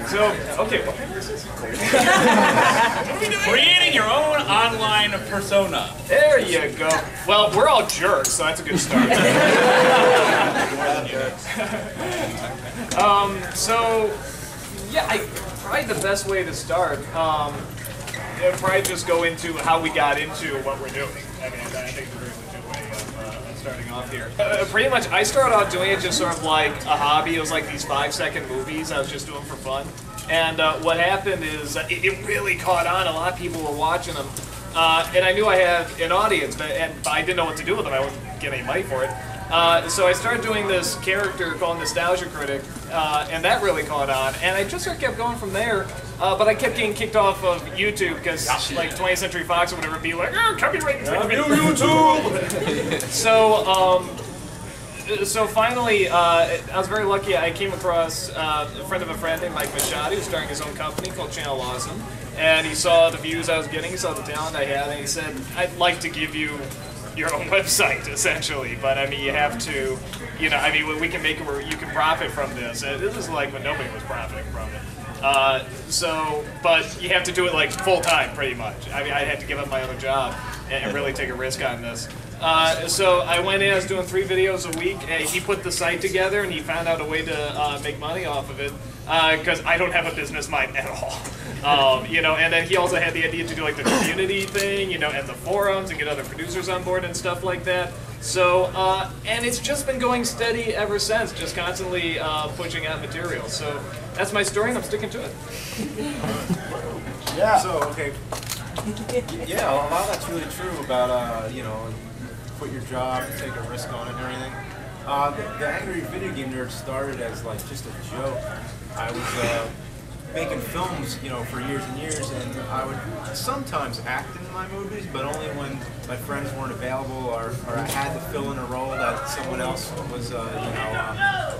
So, okay, what is this? Creating your own online persona. There you go. Well, we're all jerks, so that's a good start. So, yeah, probably the best way to start, probably just go into how we got into what we're doing. I mean, I think it's a very legit way of starting off here. Pretty much, I started out doing it just sort of like a hobby. It was like these 5-second movies I was just doing for fun. And what happened is it really caught on. A lot of people were watching them. And I knew I had an audience, but I didn't know what to do with them. I wasn't getting any money for it. So I started doing this character called Nostalgia Critic, and that really caught on. And I just sort of kept going from there. But I kept getting kicked off of YouTube because, like, 20th Century Fox or whatever would be like, "Oh, copyright YouTube." So finally, I was very lucky. I came across a friend of a friend named Mike Machado, who's starting his own company called Channel Awesome. And he saw the views I was getting, he saw the talent I had, and he said, "I'd like to give you your own website, essentially, but I mean, you have to, you know, I mean, we can make it where you can profit from this." This is like when nobody was profiting from it. But you have to do it like full time, pretty much. I mean, I had to give up my other job and really take a risk on this. So I went in, I was doing 3 videos a week, and he put the site together, and he found out a way to make money off of it, because I don't have a business mind at all. You know, and then he also had the idea to do like the community thing, you know, and the forums and get other producers on board and stuff like that. So, and it's just been going steady ever since, just constantly pushing out material. So that's my story, and I'm sticking to it. Yeah. So, okay. Yeah, a lot of that's really true about, you know, quit your job, take a risk on it and everything. The Angry Video Game Nerd started as like just a joke. I was making films, you know, for years and years, and I would sometimes act in my movies, but only when my friends weren't available or I had to fill in a role that someone else was, you know.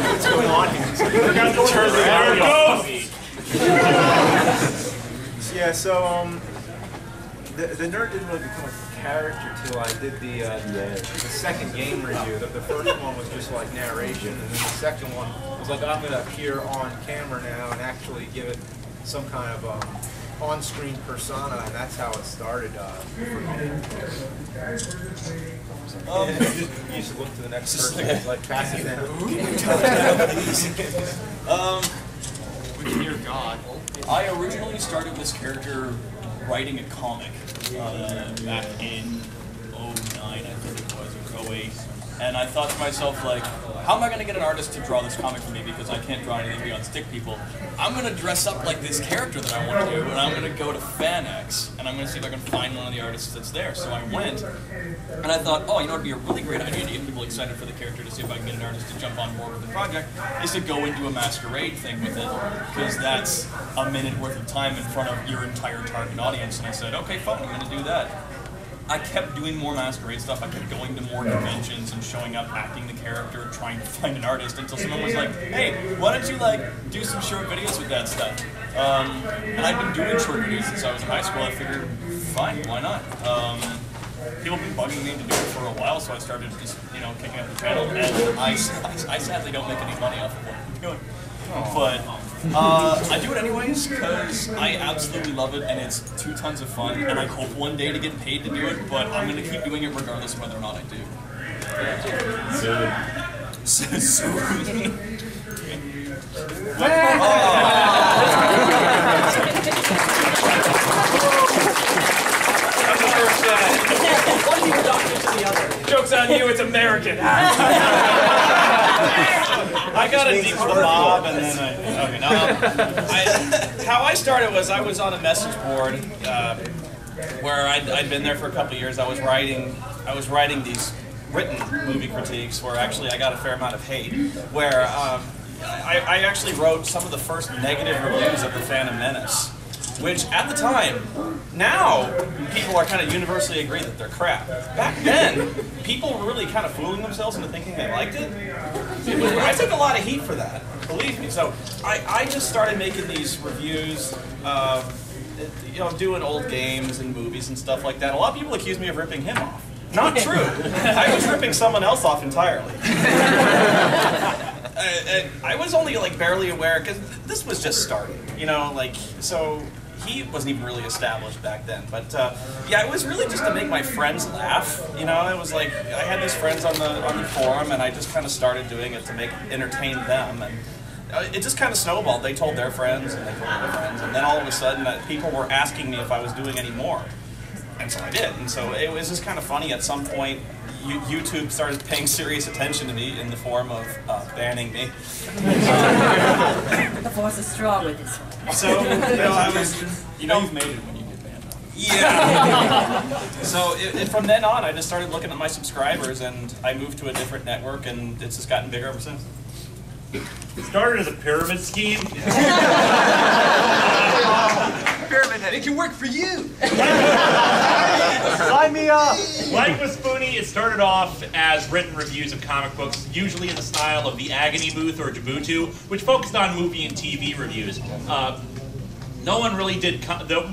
What's going on here? Forgot to turn the audio off. Yeah, so the nerd didn't really become a character till I did the second game review. The first one was just like narration, and then the second one was like, I'm going to appear on camera now and actually give it some kind of on-screen persona, and that's how it started for me. You should look to the next person. It's like pass it down. Dear God. I originally started this character writing a comic back in 09, I think it was, or 08. And I thought to myself, like, how am I going to get an artist to draw this comic for me because I can't draw anything beyond stick people? I'm going to dress up like this character that I want to do, and I'm going to go to FanX, and I'm going to see if I can find one of the artists that's there. So I went, and I thought, oh, you know, it would be a really great idea to get people excited for the character, to see if I can get an artist to jump on board with the project, is to go into a masquerade thing with it, because that's a minute worth of time in front of your entire target audience. And I said, okay, fine, I'm going to do that. I kept doing more masquerade stuff. I kept going to more conventions and showing up, acting the character, trying to find an artist, until someone was like, hey, why don't you like do some short videos with that stuff? And I've been doing short videos since I was in high school. I figured, fine, why not? People have been bugging me to do it for a while, so I started just, you know, kicking up the channel. And I sadly don't make any money off of what I'm doing. But I do it anyways because I absolutely love it, and it's 2 tons of fun, and I hope one day to get paid to do it, but I'm going to keep doing it regardless of whether or not I do. Soon. Joke's on you, it's American. I got a deep with the mob, and then how I started was I was on a message board where I'd been there for a couple of years. I was writing these written movie critiques where actually I got a fair amount of hate. Where I actually wrote some of the first negative reviews of The Phantom Menace, which at the time, now people are kind of universally agree that they're crap. Back then, people were really kind of fooling themselves into thinking they liked it. I took a lot of heat for that, believe me. So I just started making these reviews, you know, doing old games and movies and stuff like that. A lot of people accuse me of ripping him off. Not true. I was ripping someone else off entirely. I was only like barely aware because this was just starting, you know, like, so he wasn't even really established back then. But yeah, it was really just to make my friends laugh, you know. It was like I had these friends on the forum, and I just kind of started doing it to entertain them, and it just kind of snowballed. They told their friends, and they told their friends, and then all of a sudden, people were asking me if I was doing any more, and so I did. And so it was just kind of funny. At some point, YouTube started paying serious attention to me in the form of banning me. The force is strong with this one. So, you know, I was, You know you've made it when you get banned. yeah. So from then on, I just started looking at my subscribers, and I moved to a different network, and it's just gotten bigger ever since. It started as a pyramid scheme. It can work for you. Sign me up! Like with Spoonie, it started off as written reviews of comic books, usually in the style of the Agony Booth or Djibouti, which focused on movie and TV reviews. No one really did,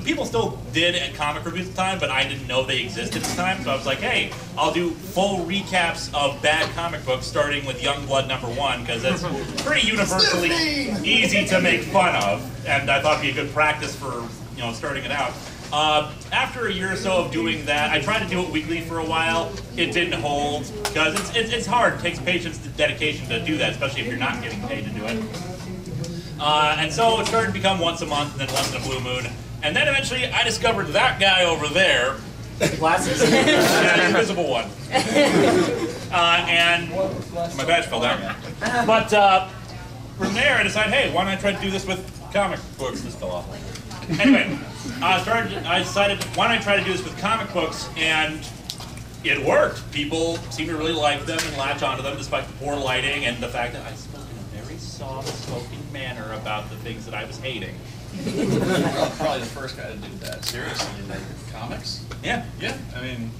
people still did comic reviews at the time, but I didn't know they existed at the time, so I was like, hey, I'll do full recaps of bad comic books, starting with Youngblood #1, because that's pretty universally easy to make fun of, and I thought it'd be a good practice for, you know, starting it out. After a year or so of doing that, I tried to do it weekly for a while. It didn't hold, because it's hard. It takes patience and dedication to do that, especially if you're not getting paid to do it. And so it started to become once a month, and then once in a blue moon. And then eventually I discovered that guy over there. Glasses. Yeah, the invisible one. And my badge fell down. But from there I decided, hey, why don't I try to do this with comic books? This fell off. Anyway, I decided, why don't I try to do this with comic books? And it worked. People seem to really like them and latch onto them, despite the poor lighting and the fact that I spoke in a very soft-spoken manner about the things that I was hating. Probably the first guy to do that. Seriously, like comics? Yeah. Yeah. I mean,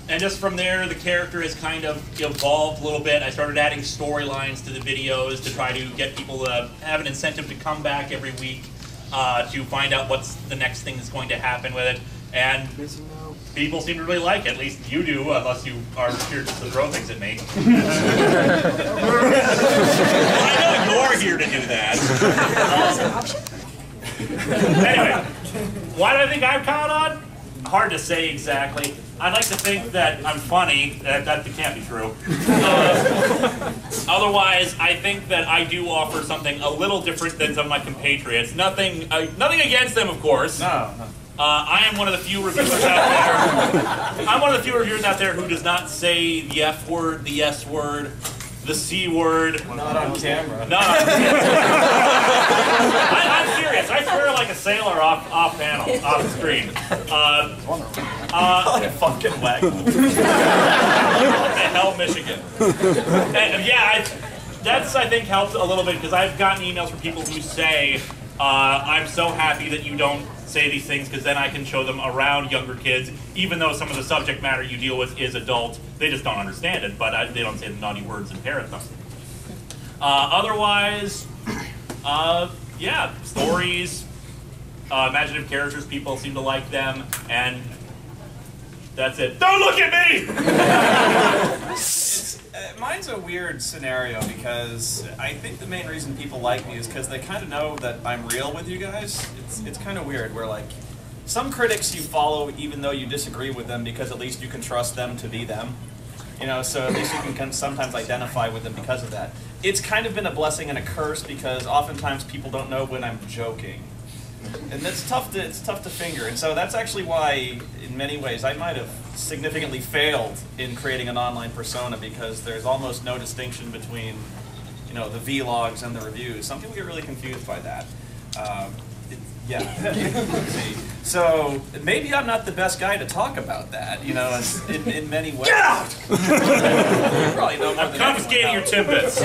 and just from there, the character has kind of evolved a little bit. I started adding storylines to the videos to try to get people to have an incentive to come back every week to find out what's the next thing that's going to happen with it. And people seem to really like it. At least you do, unless you are here just to throw things at me. I know you're here to do that. Anyway, why do I think I'm caught on? Hard to say exactly. I'd like to think that I'm funny. That can't be true. Otherwise, I think that I do offer something a little different than some of my compatriots. Nothing against them, of course. No. I am one of the few reviewers out there. I'm one of the few reviewers out there who does not say the F word, the S word, the C word. Not on camera. Not on camera. I'm serious. I swear like a sailor off panel, off the screen. Like a fucking wagon. Hell, Michigan. And, yeah, that's I think helped a little bit because I've gotten emails from people who say, "I'm so happy that you don't say these things because then I can show them around younger kids, even though some of the subject matter you deal with is adult. They just don't understand it, but they don't say the naughty words and parrot them." Otherwise, yeah, stories, imaginative characters, people seem to like them, and that's it. Don't look at me! Mine's a weird scenario because I think the main reason people like me is because they kind of know that I'm real with you guys. It's kind of weird where like some critics you follow even though you disagree with them because at least you can trust them to be them. You know, so at least you can sometimes identify with them because of that. It's kind of been a blessing and a curse because oftentimes people don't know when I'm joking. And it's tough to finger, and so that's actually why, in many ways, I might have significantly failed in creating an online persona because there's almost no distinction between, you know, the vlogs and the reviews. Some people get really confused by that. Yeah. So maybe I'm not the best guy to talk about that, you know, in many ways. Get out! You probably know more I'm than confiscating your Timbits.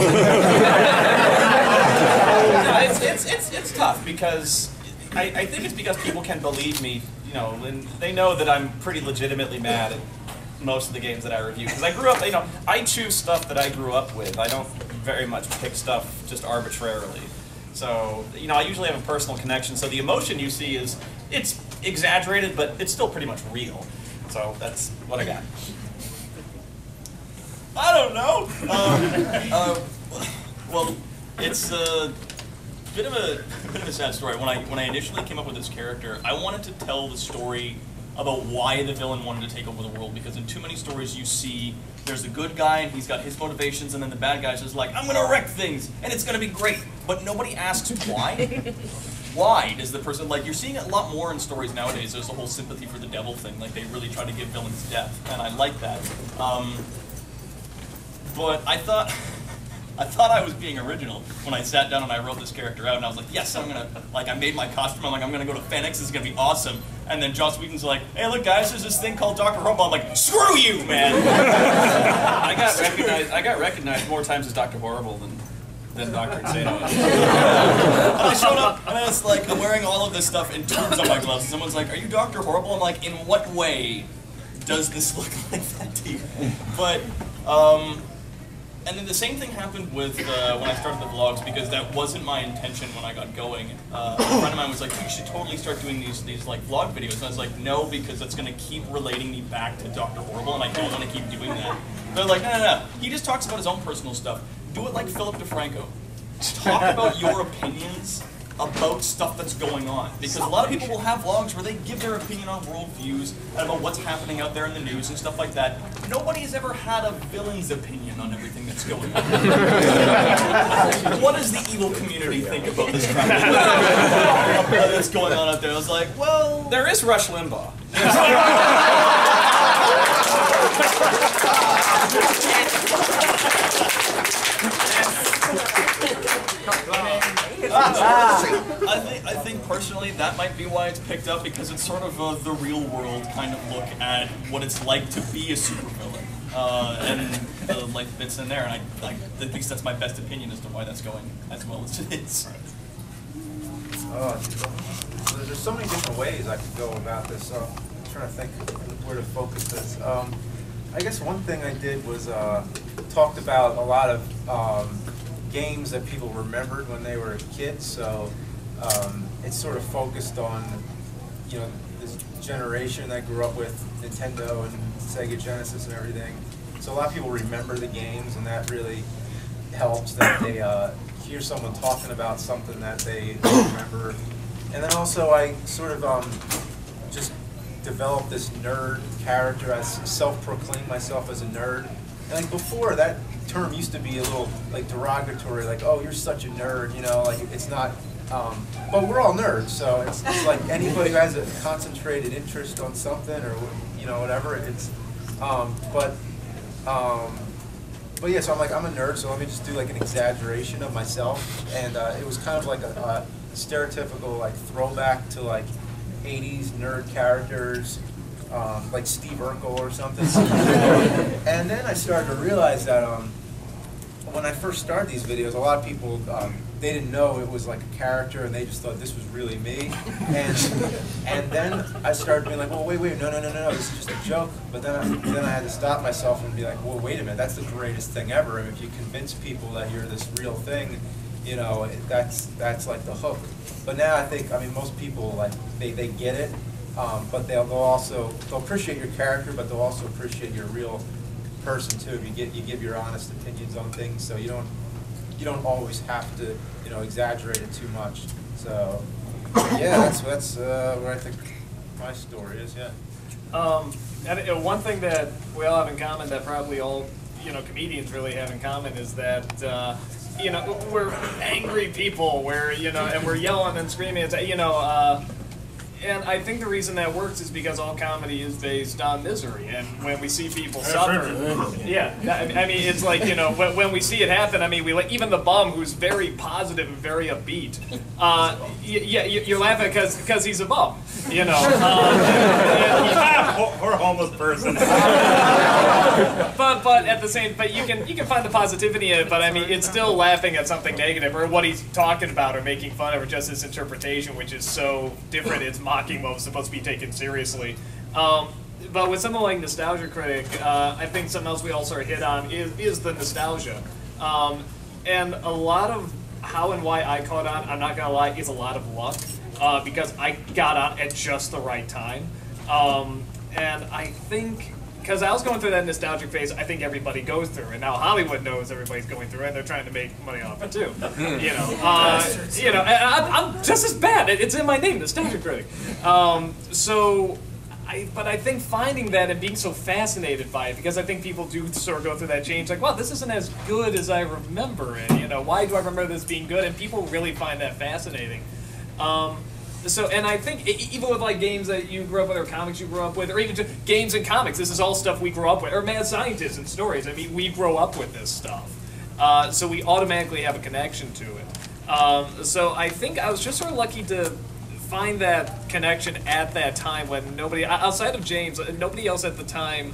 It's tough because I think it's because people can believe me, you know, and they know that I'm pretty legitimately mad at most of the games that I review. Because I grew up, you know, I choose stuff that I grew up with. I don't very much pick stuff just arbitrarily. So, you know, I usually have a personal connection. So the emotion you see it's exaggerated, but it's still pretty much real. So that's what I got. I don't know. Well, it's a bit of a sad story. When I initially came up with this character, I wanted to tell the story about why the villain wanted to take over the world, because in too many stories you see there's a good guy and he's got his motivations, and then the bad guy's just like, I'm gonna wreck things and it's gonna be great, but nobody asks why. Why does the person, like, you're seeing it a lot more in stories nowadays. There's the whole sympathy for the devil thing, like they really try to give villains depth, and I like that. But I thought I was being original when I sat down and I wrote this character out, and I was like, yes, I'm gonna, like, I made my costume, I'm like, I'm gonna go to FanX, this is gonna be awesome. And then Joss Whedon's like, hey, look, guys, there's this thing called Dr. Horrible. I'm like, screw you, man! I got recognized more times as Dr. Horrible than Dr. Insano. And I showed up, and it's like, I'm wearing all of this stuff in tubes on my gloves, and someone's like, are you Dr. Horrible? I'm like, in what way does this look like that to you? But, and then the same thing happened with when I started the vlogs, because that wasn't my intention when I got going. A friend of mine was like, you should totally start doing these like vlog videos. And I was like, no, because that's going to keep relating me back to Dr. Horrible, and I don't want to keep doing that. They're like, no. He just talks about his own personal stuff. Do it like Philip DeFranco. Talk about your opinions about stuff that's going on. Because a lot of people will have vlogs where they give their opinion on world views and about what's happening out there in the news and stuff like that. Nobody's ever had a villain's opinion on everything that's going on. What does the evil community think about this crap that's going on out there? I was like, well, there is Rush Limbaugh. I think personally that might be why it's picked up, because it's sort of the real world kind of look at what it's like to be a supervillain, and the life bits in there, and I at least that's my best opinion as to why that's going as well as it is. There's so many different ways I could go about this, so I'm trying to think where to focus this. I guess one thing I did was talked about a lot of games that people remembered when they were kids, so it's sort of focused on, you know, this generation that grew up with Nintendo and Sega Genesis and everything. So a lot of people remember the games, and that really helps that they hear someone talking about something that they remember. And then also I sort of just developed this nerd character. I self-proclaimed myself as a nerd. And like before, that term used to be a little like derogatory, like, oh, you're such a nerd, you know, like it's not, but we're all nerds, so it's like anybody who has a concentrated interest on something or, you know, whatever, it's, but yeah, so I'm like, I'm a nerd, so let me just do like an exaggeration of myself, and it was kind of like a stereotypical like throwback to like 80s nerd characters, like Steve Urkel or something. And then I started to realize that when I first started these videos, a lot of people, they didn't know it was like a character, and they just thought this was really me. And then I started being like, well, wait, no, this is just a joke. But then I had to stop myself and be like, well, wait a minute, that's the greatest thing ever. I mean, if you convince people that you're this real thing, you know, that's like the hook. But now I think, I mean, most people, like, they get it. But they'll appreciate your character, but they'll also appreciate your real person too. If you give your honest opinions on things, so you don't always have to, you know, exaggerate it too much. So yeah, that's what I think my story is. Yeah. And one thing that we all have in common, that probably all, you know, comedians really have in common, is that you know, we're angry people. We're, you know, and we're yelling and screaming. You know. And I think the reason that works is because all comedy is based on misery, and when we see people suffer, yeah, I mean, it's like, you know, when we see it happen, I mean, we like, even the bum who's very positive and very upbeat, yeah, you're laughing because he's a bum, you know. Or a homeless person. But at the same, but you can find the positivity in it. But I mean, it's still laughing at something negative, or what he's talking about, or making fun of, or just his interpretation, which is so different. It's mocking what was supposed to be taken seriously. But with something like Nostalgia Critic, I think something else we also hit on is the nostalgia. And a lot of how and why I caught on, I'm not gonna lie, is a lot of luck, because I got on at just the right time. and I think, because I was going through that nostalgic phase, I think everybody goes through, and now Hollywood knows everybody's going through it, and they're trying to make money off it too. And I'm just as bad. It's in my name, nostalgia critic. But I think finding that and being so fascinated by it, because I think people do sort of go through that change, like, wow, this isn't as good as I remember it. Why do I remember this being good? And people really find that fascinating. And I think even with like games that you grew up with, or comics you grew up with, or even just games and comics, this is all stuff we grew up with, or mad scientists and stories. I mean, we grow up with this stuff, so we automatically have a connection to it. So I think I was just sort of lucky to find that connection at that time when nobody, outside of James, nobody else at the time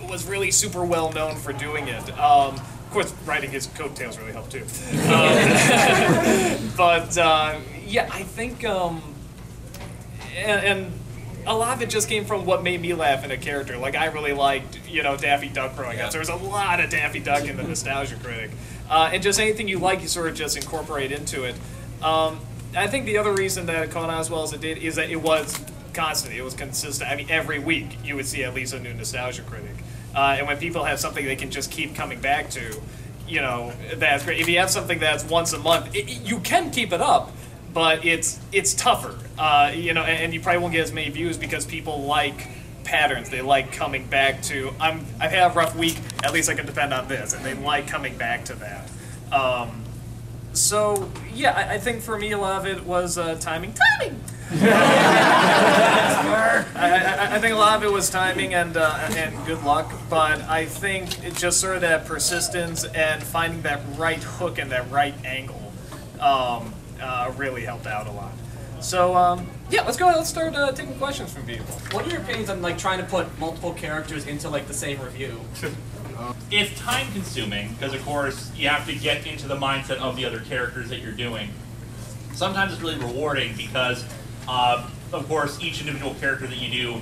was really super well known for doing it. Of course, writing his coattails really helped too. Yeah, I think. And a lot of it just came from what made me laugh in a character. Like, I really liked, Daffy Duck growing up. So there was a lot of Daffy Duck in the Nostalgia Critic. And just anything you like, you sort of just incorporate into it. I think the other reason that it caught on as well as it did is that it was constant. It was consistent. I mean, every week you would see at least a new Nostalgia Critic. And when people have something they can just keep coming back to, that's great. If you have something that's once a month, you can keep it up. But it's tougher, and you probably won't get as many views because people like patterns. They like coming back to, I've had a rough week, at least I can depend on this, and they like coming back to that. So, yeah, I think for me a lot of it was timing. Timing! I think a lot of it was timing and good luck, but I think it just sort of that persistence and finding that right hook and that right angle. Really helped out a lot. So, yeah, let's go ahead. Let's start taking questions from people. What are your opinions on like trying to put multiple characters into like the same review? It's time consuming because, of course, you have to get into the mindset of the other characters that you're doing. Sometimes it's really rewarding because, of course, each individual character that you do,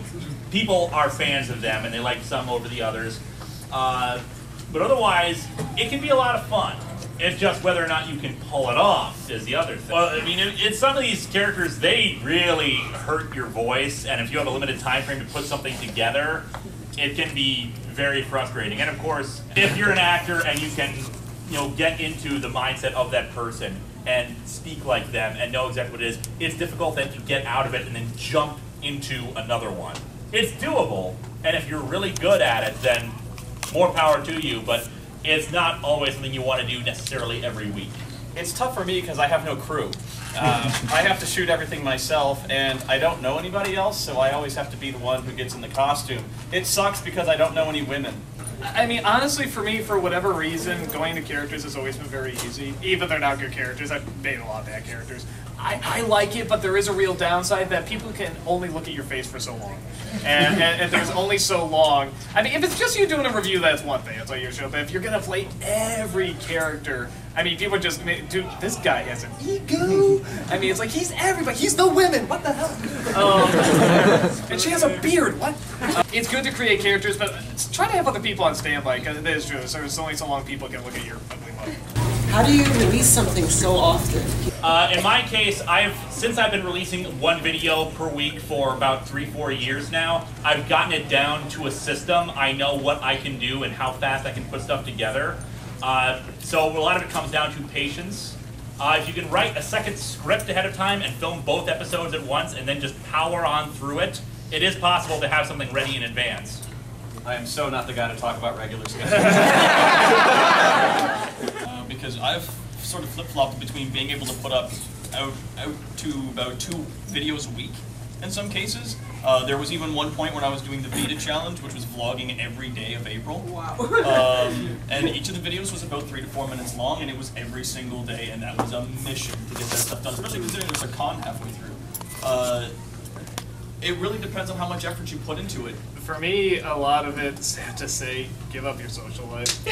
people are fans of them and they like some over the others. But otherwise, it can be a lot of fun. It's just whether or not you can pull it off is the other thing. Well, I mean, it's some of these characters, they really hurt your voice, and if you have a limited time frame to put something together, it can be very frustrating. And of course, if you're an actor and you can, get into the mindset of that person and speak like them and know exactly what it is, it's difficult then to get out of it and then jump into another one. It's doable, and if you're really good at it, then more power to you, but it's not always something you want to do necessarily every week. It's tough for me because I have no crew. I have to shoot everything myself, and I don't know anybody else, so I always have to be the one who gets in the costume. It sucks because I don't know any women. I mean, honestly, for me, for whatever reason, going to characters has always been very easy. Even if they're not good characters, I've made a lot of bad characters. I like it, but there is a real downside that people can only look at your face for so long. And there's only so long. I mean, if it's just you doing a review, that's one thing. That's all your show. But if you're going to play every character, I mean, people just, dude, this guy has an ego. I mean, it's like, he's everybody. He's the women. What the hell? And she has a beard. What? It's good to create characters, but try to have other people on standby, because it is true. So there's only so long people can look at your ugly mug. How do you release something so often? In my case, since I've been releasing one video per week for about 3-4 years now, I've gotten it down to a system. I know what I can do and how fast I can put stuff together. So a lot of it comes down to patience. If you can write a second script ahead of time and film both episodes at once and then just power on through it, it is possible to have something ready in advance. I am so not the guy to talk about regular schedules. Because I've sort of flip-flopped between being able to put out to about 2 videos a week in some cases. There was even one point when I was doing the Vita Challenge, which was vlogging every day of April. Wow. And each of the videos was about 3 to 4 minutes long, and it was every single day, and that was a mission to get that stuff done, especially considering there's a con halfway through. It really depends on how much effort you put into it. For me, a lot of it's, sad to say, give up your social life.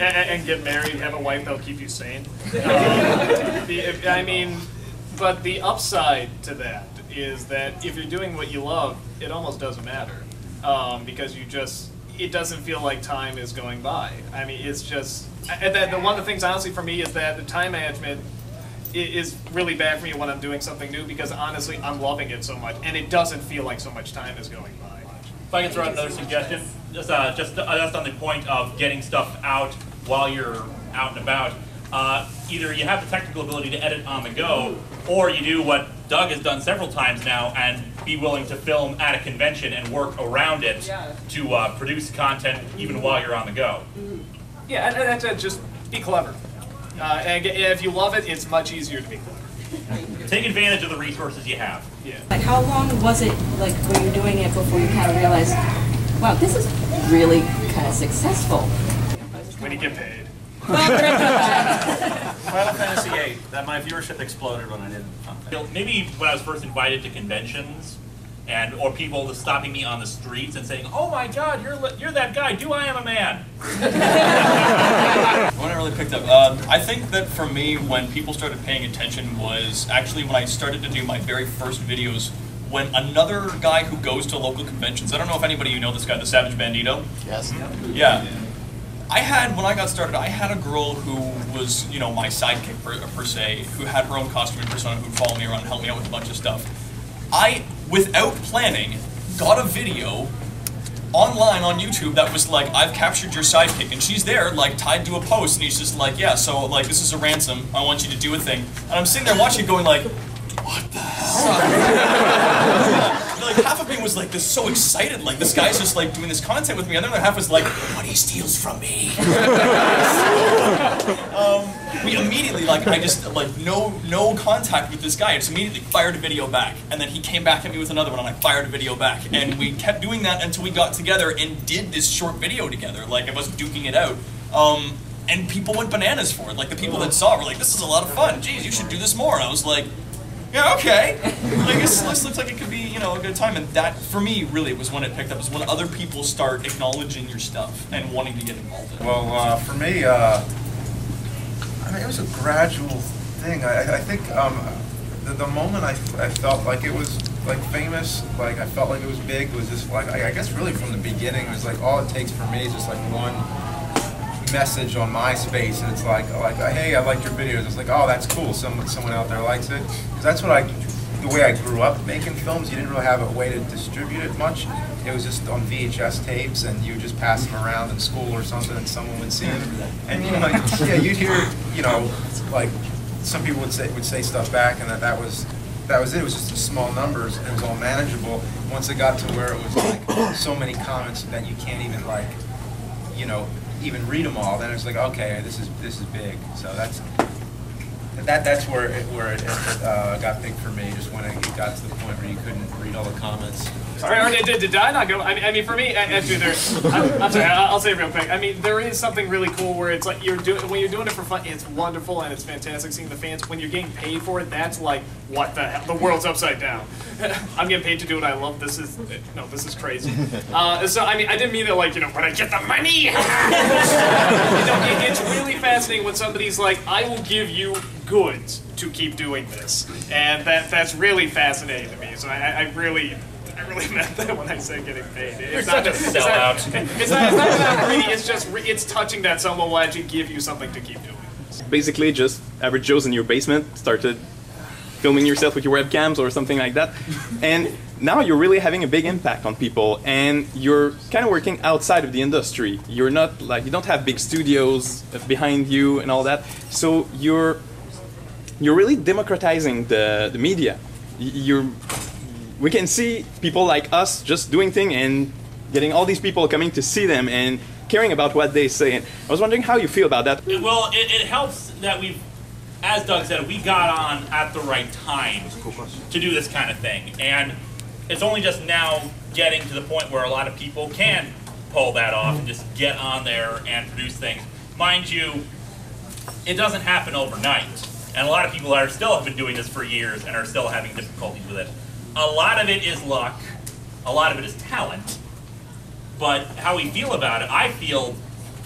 and get married, have a wife that'll keep you sane. I mean, but the upside to that is that if you're doing what you love, it almost doesn't matter. Because it doesn't feel like time is going by. I mean, it's just, one of the things honestly for me is that the time management, is really bad for me when I'm doing something new, because honestly, I'm loving it so much, and it doesn't feel like so much time is going by. If I can throw out another suggestion, just on the point of getting stuff out while you're out and about, either you have the technical ability to edit on the go, or you do what Doug has done several times now and be willing to film at a convention and work around it to produce content even while you're on the go. Yeah, and that's just be clever. And if you love it, it's much easier to be clever. Take advantage of the resources you have. Yeah. Like, how long was it, like, when you were doing it before you kind of realized, wow, this is really kind of successful? When you get paid. Final Fantasy VIII, that my viewership exploded when I did something. Maybe when I was first invited to conventions, or people just stopping me on the streets and saying, "Oh my God, you're that guy. Do I am a man?" When I really picked up, I think that for me, when people started paying attention was actually when I started to do my very first videos. When another guy who goes to local conventions, I don't know if anybody you know this guy, the Savage Bandito. Yes. Yeah. When I got started, I had a girl who was, you know, my sidekick per se, who had her own costume and persona, who'd follow me around and help me out with a bunch of stuff. I, without planning, got a video online on YouTube that was like, I've captured your sidekick, and she's there, like, tied to a post, and he's just like, yeah, so, like, this is a ransom, I want you to do a thing. And I'm sitting there watching it going like, what the hell? Like, half of me was like, so excited, like, this guy's just like doing this content with me, and the other half was like, what he steals from me. We immediately, like, I just, like, no contact with this guy. I just immediately fired a video back, and then he came back at me with another one, and I fired a video back, and we kept doing that until we got together and did this short video together, like, I was duking it out. And people went bananas for it. Like, the people that saw it were like, this is a lot of fun. Geez, you should do this more. And I was like, yeah, okay. Like, this looks like it could be, you know, a good time. And that, for me, really, was when it picked up. Is when other people start acknowledging your stuff and wanting to get involved in it. Well, for me, I mean, it was a gradual thing. I think the moment I felt like it was, like, famous, like, I felt like it was big, was just, like, I guess really from the beginning, it was like, all it takes for me is just, like, one message on MySpace, and it's like, hey, I liked your videos. It's like, oh, that's cool. Someone out there likes it. Because that's what the way I grew up making films. You didn't really have a way to distribute it much. It was just on VHS tapes, and you would just pass them around in school or something, and someone would see them. And you know, like, yeah, you'd hear, you know, like some people would say stuff back, and that was it. It was just small numbers, and it was all manageable. Once it got to where it was like so many comments that you can't even, like, you know, even read them all, then it's like, okay, this is big. So that's where it got big for me. Just when it got to the point where you couldn't read all the comments. All right, did I not go? I mean, for me, actually, I'm sorry. I'll say it real quick. I mean, there is something really cool where it's like when you're doing it for fun, it's wonderful and it's fantastic seeing the fans. When you're getting paid for it, that's like, what the hell? The world's upside down. I'm getting paid to do what I love. This is crazy. So I mean, I didn't mean it like, you know, when I get the money. You know, it's really fascinating when somebody's like, I will give you goods to keep doing this, and that's really fascinating to me. So I really meant that when I say getting paid. You're such a sellout. It's not that greedy. It's just it's touching that someone will actually give you something to keep doing. Basically, just average Joes in your basement started filming yourself with your webcams or something like that, and now you're really having a big impact on people, and you're kind of working outside of the industry. You're not like, you don't have big studios behind you and all that, so you're really democratizing the media. We can see people like us just doing things and getting all these people coming to see them and caring about what they say. And I was wondering how you feel about that. Well, it helps that we've, as Doug said, we got on at the right time to do this kind of thing. And it's only just now getting to the point where a lot of people can pull that off and just get on there and produce things. Mind you, it doesn't happen overnight. And a lot of people still have been doing this for years and are still having difficulties with it. A lot of it is luck, a lot of it is talent, but how we feel about it, I feel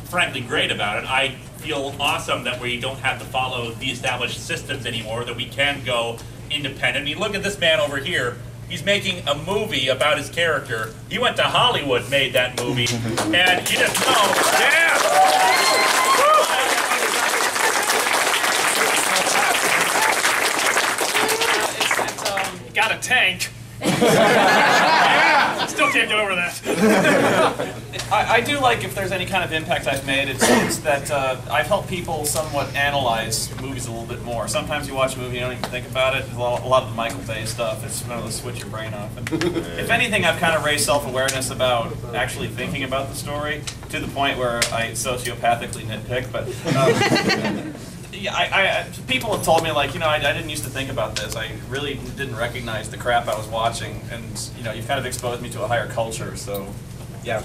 frankly great about it. I feel awesome that we don't have to follow the established systems anymore, that we can go independent. I mean, look at this man over here. He's making a movie about his character. He went to Hollywood, made that movie, and you just know, yeah! tank. Still can't get over that. I do like if there's any kind of impact I've made, it's that I've helped people somewhat analyze movies a little bit more. Sometimes you watch a movie, you don't even think about it. A lot of the Michael Bay stuff, it's one of those switch your brain off. And if anything, I've kind of raised self-awareness about actually thinking about the story to the point where I sociopathically nitpick. But yeah, people have told me, like, you know, I didn't used to think about this. I really didn't recognize the crap I was watching, and you know, you've kind of exposed me to a higher culture. So, yeah.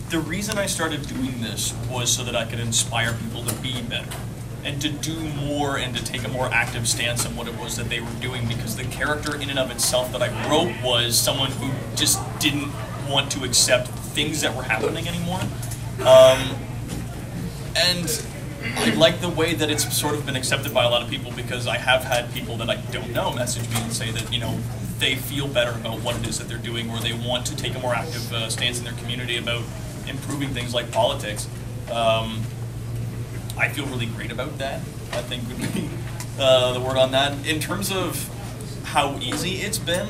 The reason I started doing this was so that I could inspire people to be better and to do more and to take a more active stance on what it was that they were doing, because the character in and of itself that I wrote was someone who just didn't want to accept things that were happening anymore. And I like the way that it's sort of been accepted by a lot of people, because I have had people that I don't know message me and say that, you know, they feel better about what it is that they're doing, or they want to take a more active stance in their community about improving things like politics. I feel really great about that, I think would be the word on that. In terms of how easy it's been,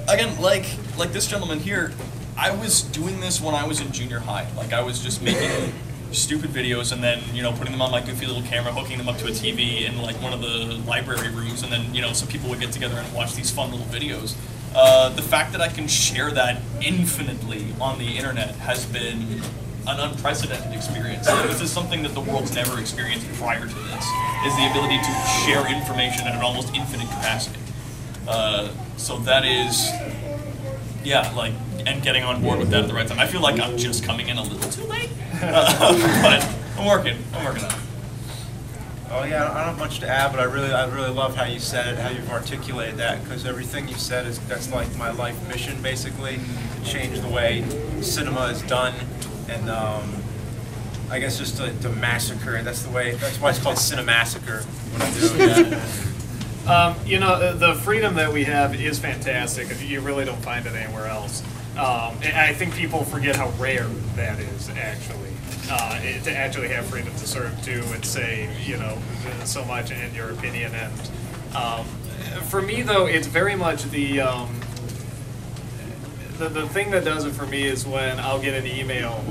again, like this gentleman here, I was doing this when I was in junior high. Like, I was just making stupid videos and then, you know, putting them on my goofy little camera, hooking them up to a TV in like one of the library rooms, and then, you know, some people would get together and watch these fun little videos. The fact that I can share that infinitely on the internet has been an unprecedented experience. This is something that the world's never experienced prior to this, is the ability to share information at an almost infinite capacity. So that is, yeah, like, and getting on board with that at the right time. I feel like I'm just coming in a little too late, but I'm working on it. Oh yeah, I don't have much to add, but I really love how you said it, how you've articulated that, because everything you said that's like my life mission, basically, to change the way cinema is done, and I guess just to massacre. That's why it's called Cinemassacre. What I do. Yeah. You know, the freedom that we have is fantastic. You really don't find it anywhere else. And I think people forget how rare that is, actually. To actually have freedom to sort of do and say, you know, so much in your opinion. And for me, though, it's very much the thing that does it for me is when I'll get an email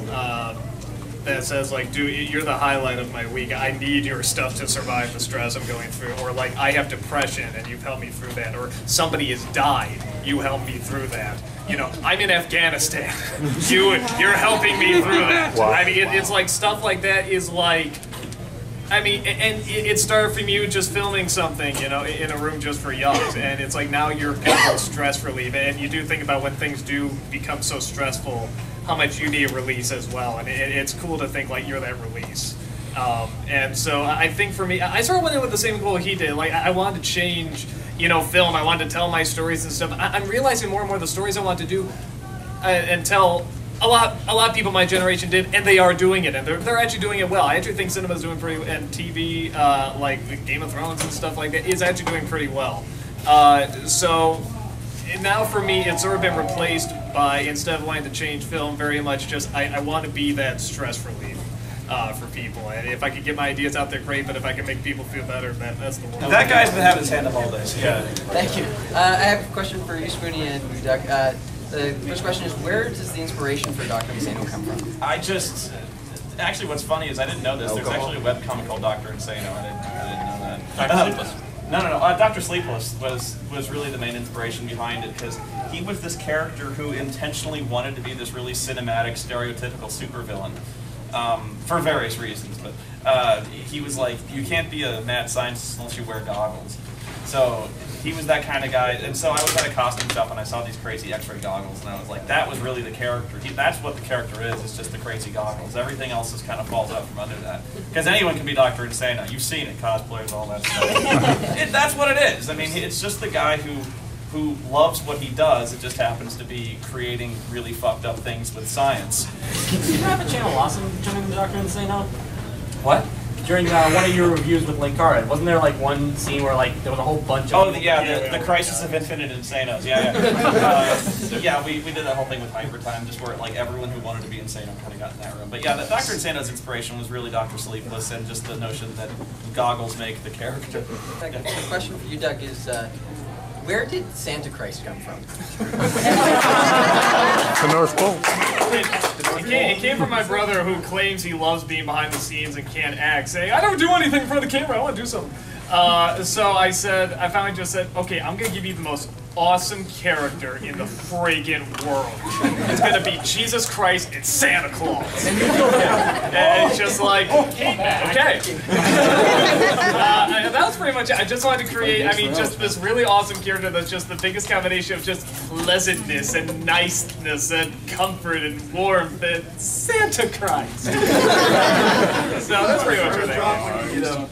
that says, like, dude, you're the highlight of my week. I need your stuff to survive the stress I'm going through. Or, like, I have depression and you've helped me through that. Or somebody has died. You helped me through that. You know, I'm in Afghanistan. You're helping me through that. Wow. I mean, it's like stuff like that is like, I mean, and it started from you just filming something, you know, in a room just for youngs, and it's like now you're getting stress relief, and you do think about when things do become so stressful, how much you need a release as well, and it's cool to think like you're that release. And so I think for me, I sort of went in with the same goal he did. Like, I wanted to change, you know, film. I wanted to tell my stories and stuff. I'm realizing more and more the stories I want to do and tell. A lot of people my generation did, and they are doing it, and they're actually doing it well. I actually think cinema's doing pretty, and TV, like Game of Thrones and stuff like that, is actually doing pretty well. So now for me, it's sort of been replaced by, instead of wanting to change film, very much just I want to be that stress relief for people. And if I could get my ideas out there, great. But if I can make people feel better, that's the world. That guy's been having his hand up all day. Yeah. Thank you. I have a question for you, Spoonie and Duck. The first question is, where does the inspiration for Dr. Insano come from? Actually, what's funny is I didn't know this. There's actually a webcomic called Dr. Insano. I didn't know that. Dr. Sleepless. No. Dr. Sleepless was really the main inspiration behind it, because he was this character who intentionally wanted to be this really cinematic, stereotypical supervillain for various reasons. But he was like, you can't be a mad scientist unless you wear goggles. So he was that kind of guy, and so I was at a costume shop and I saw these crazy X-ray goggles, and I was like, that was really the character. That's what the character is. It's just the crazy goggles. Everything else just kind of falls out from under that. Because anyone can be Dr. Insano. You've seen it, cosplayers, all that stuff. That's what it is. I mean, it's just the guy who loves what he does. It just happens to be creating really fucked up things with science. Did you have a channel awesome during the Dr. Insano? What? During one of your reviews with Linkara, wasn't there like one scene where like there was a whole bunch of the Crisis of Infinite Insanos, yeah. Yeah, we did that whole thing with Hyper Time, just where like everyone who wanted to be Insano kind of got in that room. But yeah, Dr. Insano's inspiration was really Dr. Sleepless and just the notion that goggles make the character. The question for you, Doug, is where did Santa Christ come from? The North Pole. It came from my brother who claims he loves being behind the scenes and can't act, saying, I don't do anything in front of the camera, I want to do something. So I finally just said, okay, I'm going to give you the most awesome character in the friggin' world. It's going to be Jesus Christ and Santa Claus. And it's just like, okay. That was pretty much it. I just wanted to create, just this really awesome character that's just the biggest combination of just pleasantness and niceness and comfort and warmth and Santa Christ. So that's pretty much what I did, you know.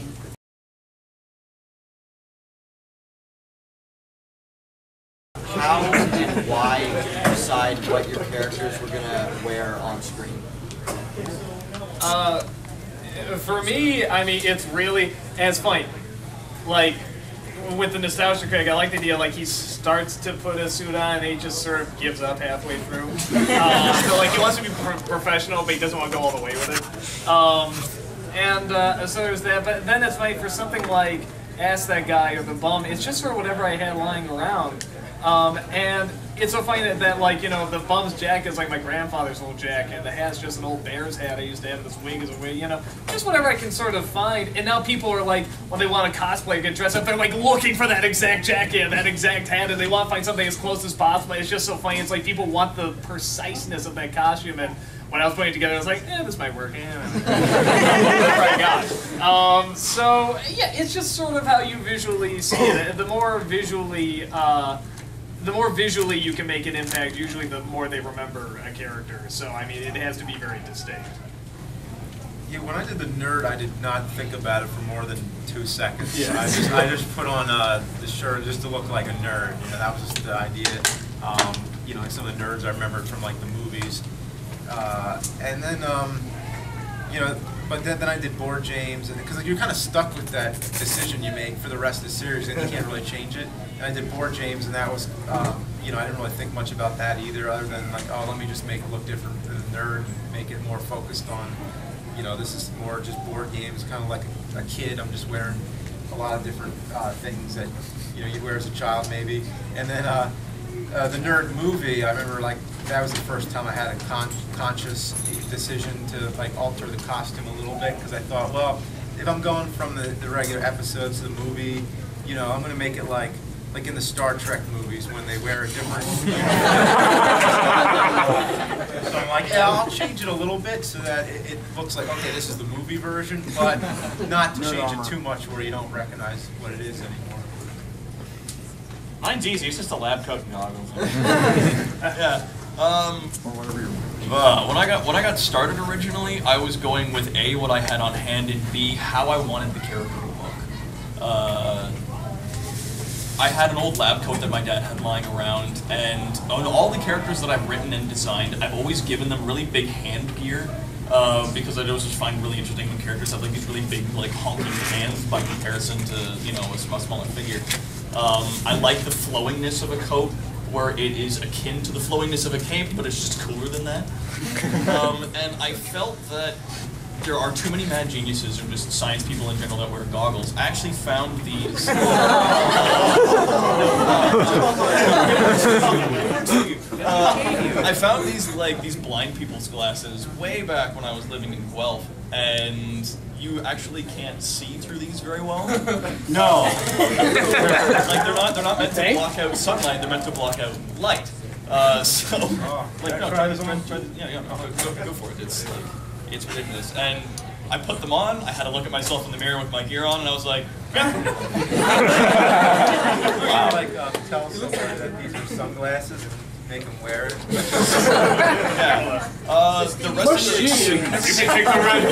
How and why did you decide what your characters were gonna wear on screen? For me, it's really, and it's funny, like, with the nostalgia Craig, I like the idea, like, he starts to put a suit on and he just sort of gives up halfway through. So, like, he wants to be professional, but he doesn't want to go all the way with it. So there's that, but then it's funny, for something like Ask That Guy or The Bum, it's just sort of whatever I had lying around. And it's so funny that like, you know, the bum's jacket is like my grandfather's old jacket. The hat's just an old bear's hat I used to have. This wig is a wig, you know. Just whatever I can sort of find. And now people are like, when they want to cosplay, get dressed up, they're like looking for that exact jacket and that exact hat, and they want to find something as close as possible. It's just so funny. It's like people want the preciseness of that costume. And when I was putting it together, I was like, this might work. Whatever I got. So, yeah, it's just sort of how you visually see it. The more visually you can make an impact, usually the more they remember a character. So, it has to be very distinct. Yeah, when I did the nerd, I did not think about it for more than 2 seconds. Yeah. I just put on the shirt just to look like a nerd. You know, that was just the idea. Like some of the nerds I remembered from like the movies. And then, but then I did Board James, because you're kind of stuck with that decision you make for the rest of the series, and you can't really change it. And I did Board James, and that was, I didn't really think much about that either, other than like, oh, let me just make it look different than the nerd, and make it more focused on, this is more just board games, kind of like a kid. I'm just wearing a lot of different things that, you'd wear as a child maybe. And then the nerd movie, I remember like, that was the first time I had a conscious decision to like alter the costume a little bit, because I thought, well, if I'm going from the regular episodes to the movie, I'm going to make it like in the Star Trek movies when they wear a different. So I'm like, yeah, I'll change it a little bit so that it looks like, okay, this is the movie version, but not to change it too much where you don't recognize what it is anymore. Mine's easy. It's just a lab coat and goggles. Yeah. When I got started originally, I was going with A, what I had on hand, and B, how I wanted the character to look. I had an old lab coat that my dad had lying around, and on all the characters that I've written and designed, I've always given them really big hand gear, because I always just find really interesting when characters have like these really big, like honking hands by comparison to a smaller figure. I like the flowingness of a coat, where it is akin to the flowingness of a cape, but it's just cooler than that. And I felt that there are too many mad geniuses or just science people in general that wear goggles. I actually found these. I found these blind people's glasses way back when I was living in Guelph, and you actually can't see through these very well. No. Like they're not meant to block out sunlight. They're meant to block out light. Go for it. It's ridiculous. And I put them on. I had to look at myself in the mirror with my gear on, and I was like, Tell somebody that these are sunglasses and make them wear it. Yeah. The rest of the you can take the red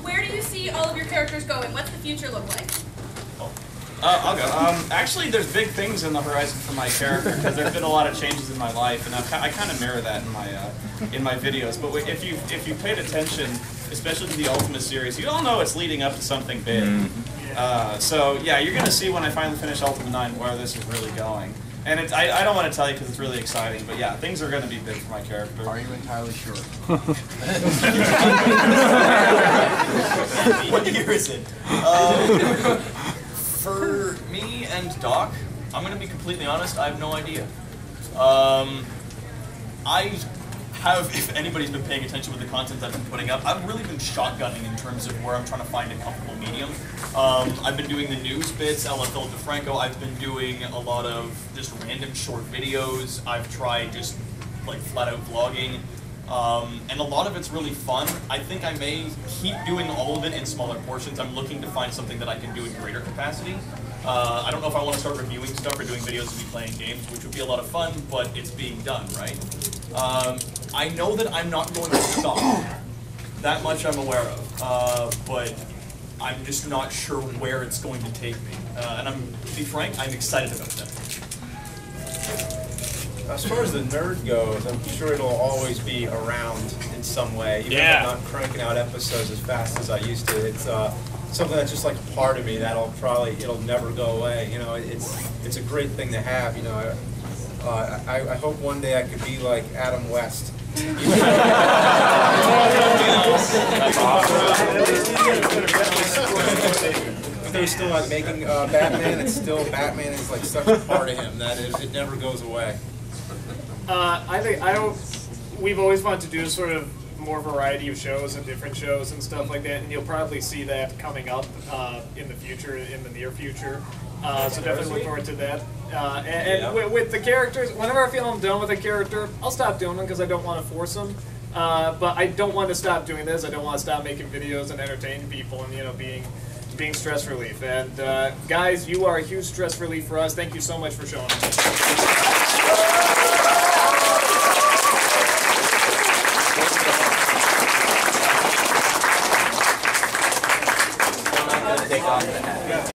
Where do you see all of your characters going? What's the future look like? I'll go. Actually, there's big things in the horizon for my character, because there's been a lot of changes in my life, and I kind of mirror that in my videos. But if you paid attention, especially with the Ultimate series, you all know it's leading up to something big. So yeah, you're going to see when I finally finish Ultimate 9 where this is really going. And it's, I don't want to tell you because it's really exciting, but yeah, things are going to be big for my character. Are you entirely sure? What year is it? For me and Doc, I'm going to be completely honest, I have no idea. I have, if anybody's been paying attention with the content I've been putting up, I've really been shotgunning in terms of where I'm trying to find a comfortable medium. I've been doing the news bits, a la Philip DeFranco. I've been doing a lot of just random short videos. I've tried just like flat out vlogging. And a lot of it's really fun. I think I may keep doing all of it in smaller portions. I'm looking to find something that I can do in greater capacity. I don't know if I want to start reviewing stuff or doing videos of me playing games, which would be a lot of fun, but it's being done, right? I know that I'm not going to stop. That much I'm aware of. But I'm just not sure where it's going to take me. And to be frank, I'm excited about that. As far as the nerd goes, I'm sure it'll always be around in some way. Even if I'm not cranking out episodes as fast as I used to. It's something that's just like a part of me that'll it'll never go away. You know, it's a great thing to have. You know, I hope one day I could be like Adam West. If they're still not making Batman, it's still Batman is like such a part of him that it never goes away. We've always wanted to do sort of more variety of shows and different shows and stuff like that, and you'll probably see that coming up in the future, in the near future. So definitely look forward to that. With the characters, whenever I feel I'm done with a character, I'll stop doing them because I don't want to force them. But I don't want to stop doing this. I don't want to stop making videos and entertaining people and being stress relief. And guys, you are a huge stress relief for us. Thank you so much for showing up. Take off the hat.